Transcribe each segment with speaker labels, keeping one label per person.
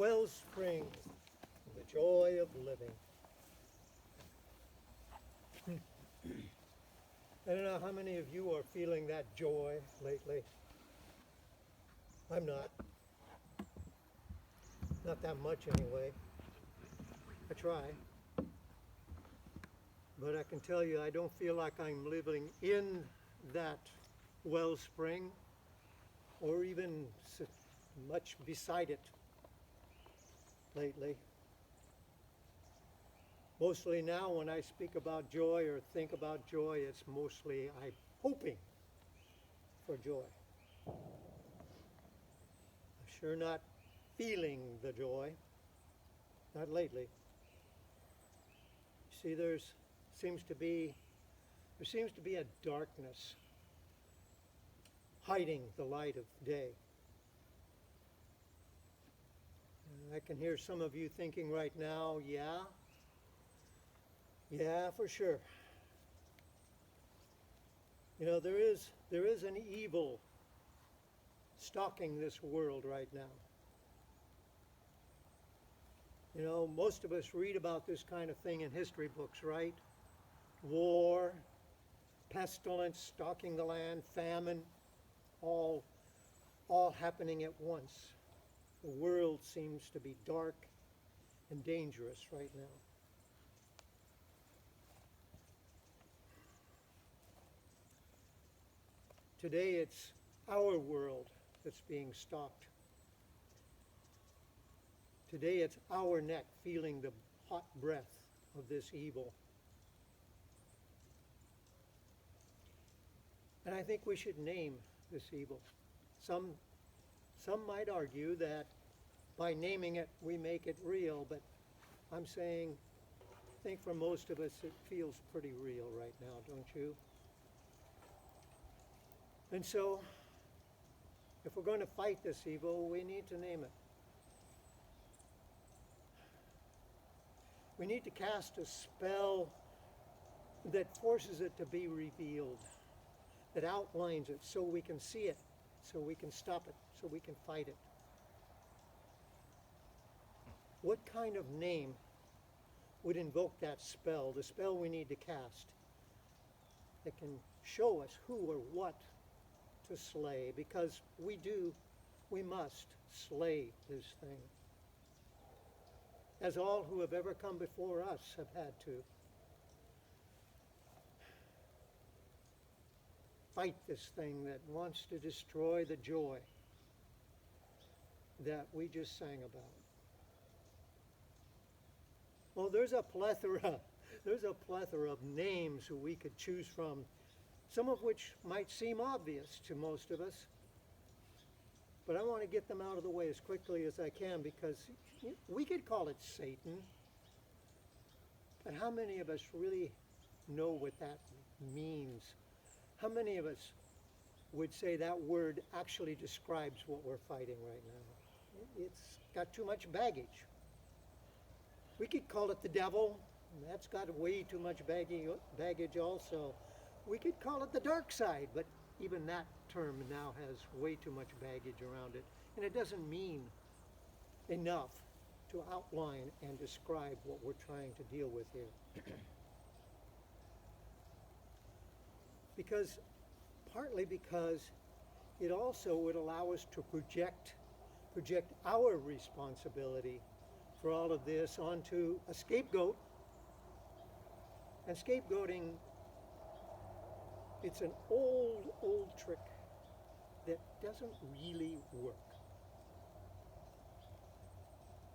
Speaker 1: wellspring, the joy of living. I don't know how many of you are feeling that joy lately. I'm not. Not that much anyway. I try. But I can tell you I don't feel like I'm living in that wellspring or even much beside it lately. Mostly now when I speak about joy or think about joy, it's mostly I'm hoping for joy. I'm sure not feeling the joy, not lately. See, there seems to be a darkness hiding the light of day. And I can hear some of you thinking right now, yeah, for sure. You know, there is an evil stalking this world right now. You know, most of us read about this kind of thing in history books, right? War, pestilence stalking the land, famine, all happening at once. The world seems to be dark and dangerous right now. Today it's our world that's being stalked. Today it's our neck feeling the hot breath of this evil. And I think we should name this evil. Some might argue that by naming it we make it real, but I'm saying I think for most of us it feels pretty real right now, don't you? And so, if we're going to fight this evil, we need to name it. We need to cast a spell that forces it to be revealed, that outlines it so we can see it, so we can stop it, so we can fight it. What kind of name would invoke that spell, the spell we need to cast, that can show us who or what to slay, because we must slay this thing, as all who have ever come before us have had to. Fight this thing that wants to destroy the joy that we just sang about. Well, there's a plethora of names that we could choose from, some of which might seem obvious to most of us. But I want to get them out of the way as quickly as I can, because we could call it Satan. But how many of us really know what that means? How many of us would say that word actually describes what we're fighting right now? It's got too much baggage. We could call it the devil. That's got way too much baggage also. We could call it the dark side, but even that term now has way too much baggage around it, and it doesn't mean enough to outline and describe what we're trying to deal with here. Partly because it also would allow us to project our responsibility for all of this onto a scapegoat. And scapegoating, it's an old trick that doesn't really work.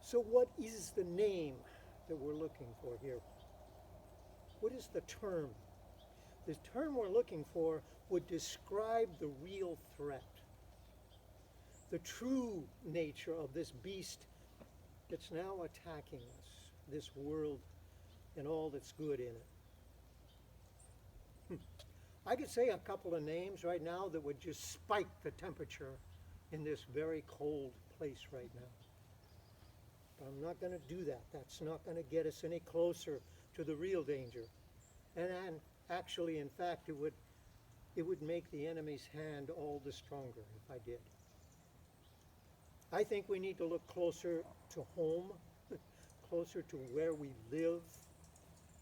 Speaker 1: So what is the name that we're looking for here? What is the term? The term we're looking for would describe the real threat, the true nature of this beast that's now attacking us, this world and all that's good in it. I could say a couple of names right now that would just spike the temperature in this very cold place right now. But I'm not going to do that. That's not going to get us any closer to the real danger. And actually, in fact, it would make the enemy's hand all the stronger if I did. I think we need to look closer to home, closer to where we live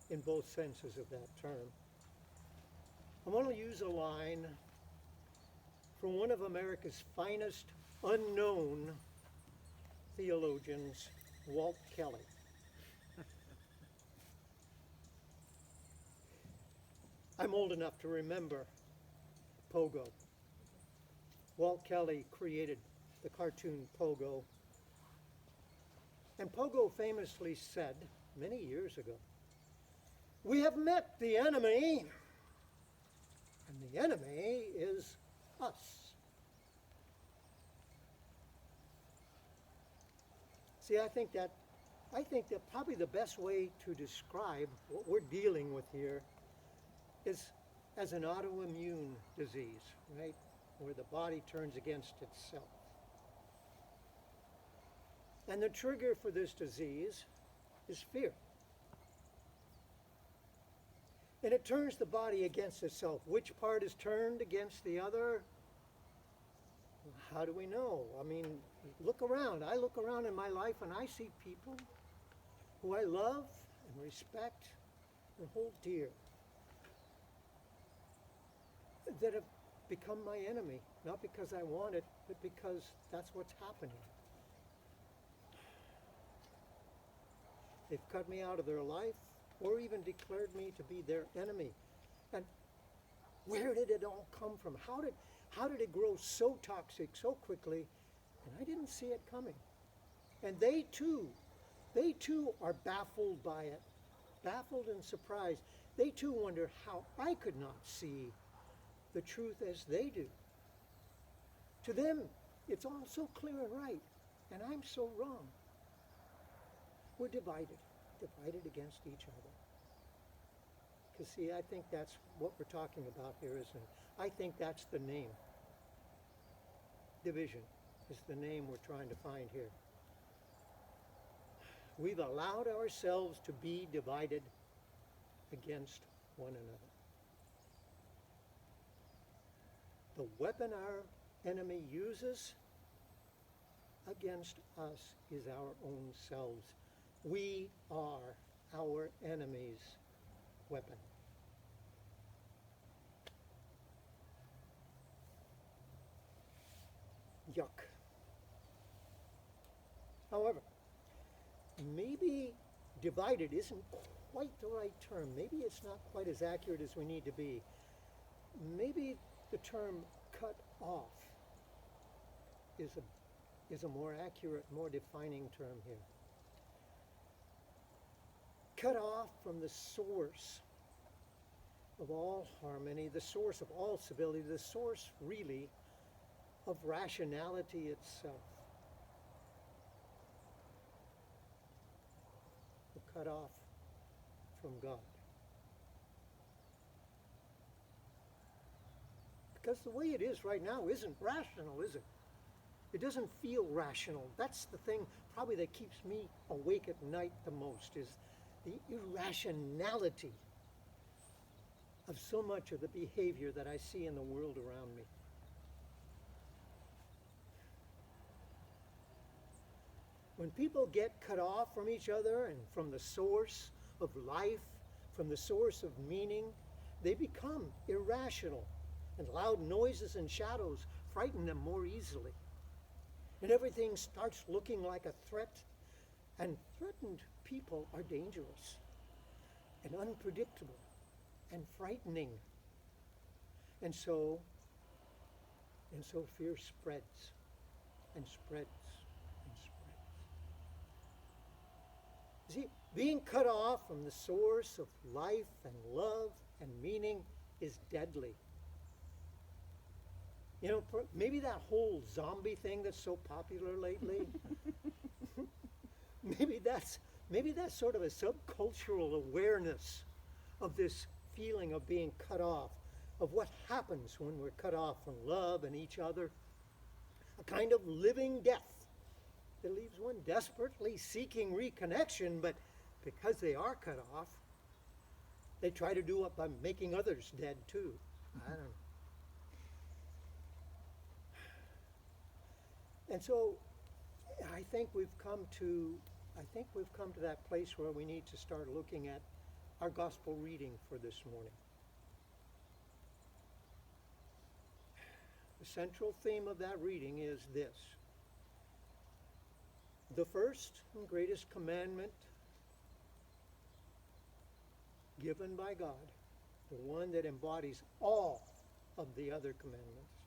Speaker 1: in both senses of that term. I want to use a line from one of America's finest unknown theologians, Walt Kelly. I'm old enough to remember Pogo. Walt Kelly created the cartoon Pogo. And Pogo famously said many years ago, "We have met the enemy, and the enemy is us." See, I think that probably the best way to describe what we're dealing with here is as an autoimmune disease, right? Where the body turns against itself. And the trigger for this disease is fear. And it turns the body against itself. Which part is turned against the other? How do we know? I mean, look around. I look around in my life and I see people who I love and respect and hold dear that have become my enemy, not because I want it, but because that's what's happening. They've cut me out of their life or even declared me to be their enemy. And where did it all come from? How did it grow so toxic so quickly? And I didn't see it coming. And they too are baffled by it, baffled and surprised. They too wonder how I could not see the truth as they do. To them, it's all so clear and right, and I'm so wrong. We're divided against each other. Because see, I think that's what we're talking about here, isn't it? I think that's the name. Division is the name we're trying to find here. We've allowed ourselves to be divided against one another. The weapon our enemy uses against us is our own selves. We are our enemy's weapon. Yuck. However, maybe divided isn't quite the right term. Maybe it's not quite as accurate as we need to be. Maybe the term cut off is a more accurate, more defining term here. Cut off from the source of all harmony, the source of all civility, the source really of rationality itself. We're cut off from God. Because the way it is right now isn't rational, is it? It doesn't feel rational. That's the thing probably that keeps me awake at night the most, is the irrationality of so much of the behavior that I see in the world around me. When people get cut off from each other and from the source of life, from the source of meaning, they become irrational, and loud noises and shadows frighten them more easily. And everything starts looking like a threat, and threatened people are dangerous and unpredictable and frightening. And so fear spreads and spreads and spreads. See, being cut off from the source of life and love and meaning is deadly. You know, maybe that whole zombie thing that's so popular lately, maybe that's sort of a subcultural awareness of this feeling of being cut off, of what happens when we're cut off from love and each other. A kind of living death that leaves one desperately seeking reconnection, but because they are cut off, they try to do it by making others dead too. I don't know. And so I think we've come to that place where we need to start looking at our gospel reading for this morning. The central theme of that reading is this: the first and greatest commandment given by God, the one that embodies all of the other commandments,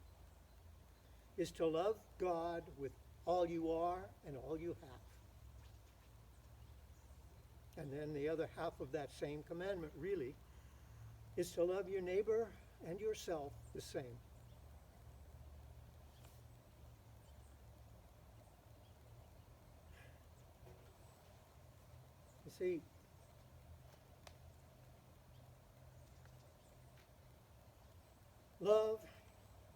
Speaker 1: is to love God with all you are and all you have. And then the other half of that same commandment really is to love your neighbor and yourself the same. You see, love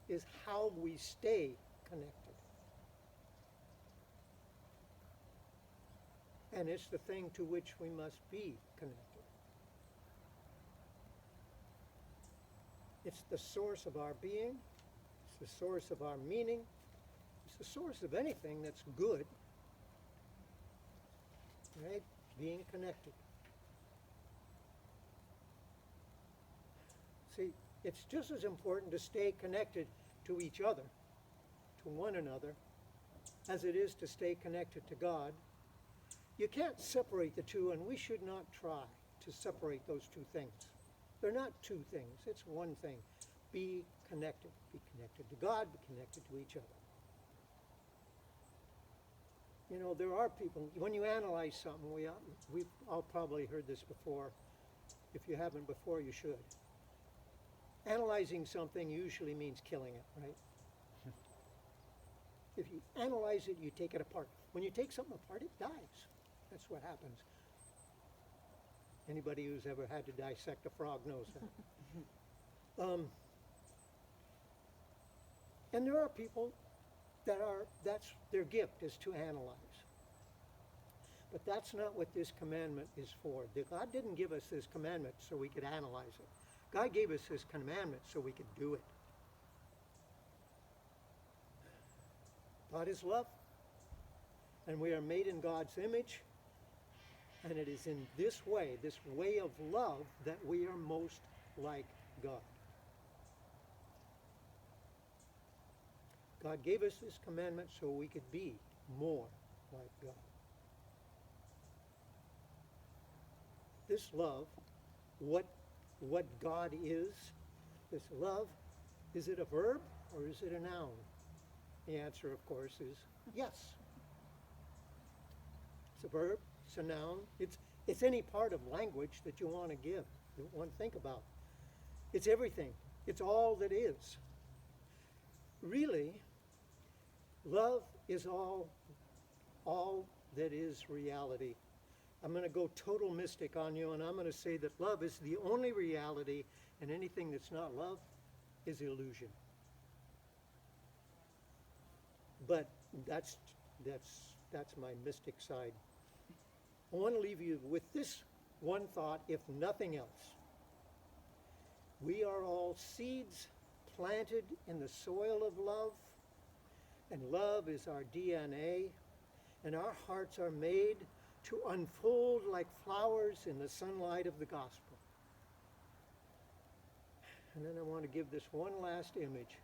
Speaker 1: is how we stay connected. And it's the thing to which we must be connected. It's the source of our being. It's the source of our meaning. It's the source of anything that's good. Right? Being connected. See, it's just as important to stay connected to each other, to one another, as it is to stay connected to God. You can't separate the two, and we should not try to separate those two things. They're not two things, it's one thing. Be connected. Be connected to God, be connected to each other. You know, there are people, when you analyze something, we've all probably heard this before. If you haven't before, you should. Analyzing something usually means killing it, right? If you analyze it, you take it apart. When you take something apart, it dies. That's what happens. Anybody who's ever had to dissect a frog knows that. And there are people that's their gift, is to analyze. But that's not what this commandment is for. God didn't give us this commandment so we could analyze it. God gave us this commandment so we could do it. God is love, and we are made in God's image, and it is in this way of love, that we are most like God. God gave us this commandment so we could be more like God. This love, what God is, this love, is it a verb or is it a noun? The answer, of course, is yes. It's a verb, it's a noun, it's any part of language that you want to give, you want to think about. It's everything. It's all that is. Really, love is all that is reality. I'm going to go total mystic on you, and I'm going to say that love is the only reality, and anything that's not love is illusion. But that's my mystic side. I want to leave you with this one thought, if nothing else. We are all seeds planted in the soil of love, and love is our DNA, and our hearts are made to unfold like flowers in the sunlight of the gospel. And then I want to give this one last image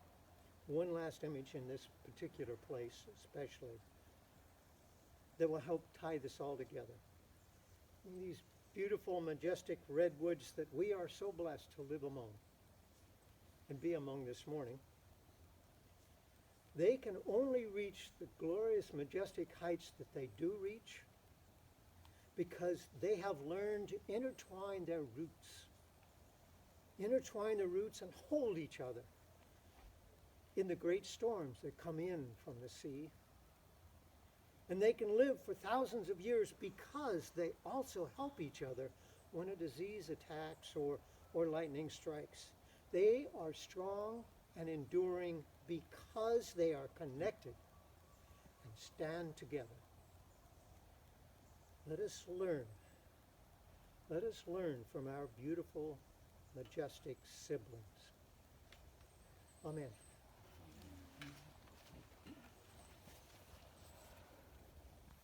Speaker 1: in this particular place especially, that will help tie this all together. These beautiful, majestic redwoods that we are so blessed to live among and be among this morning, they can only reach the glorious, majestic heights that they do reach because they have learned to intertwine their roots. Intertwine the roots and hold each other in the great storms that come in from the sea. And they can live for thousands of years because they also help each other when a disease attacks or lightning strikes. They are strong and enduring because they are connected and stand together. Let us learn. Let us learn from our beautiful, majestic siblings. Amen.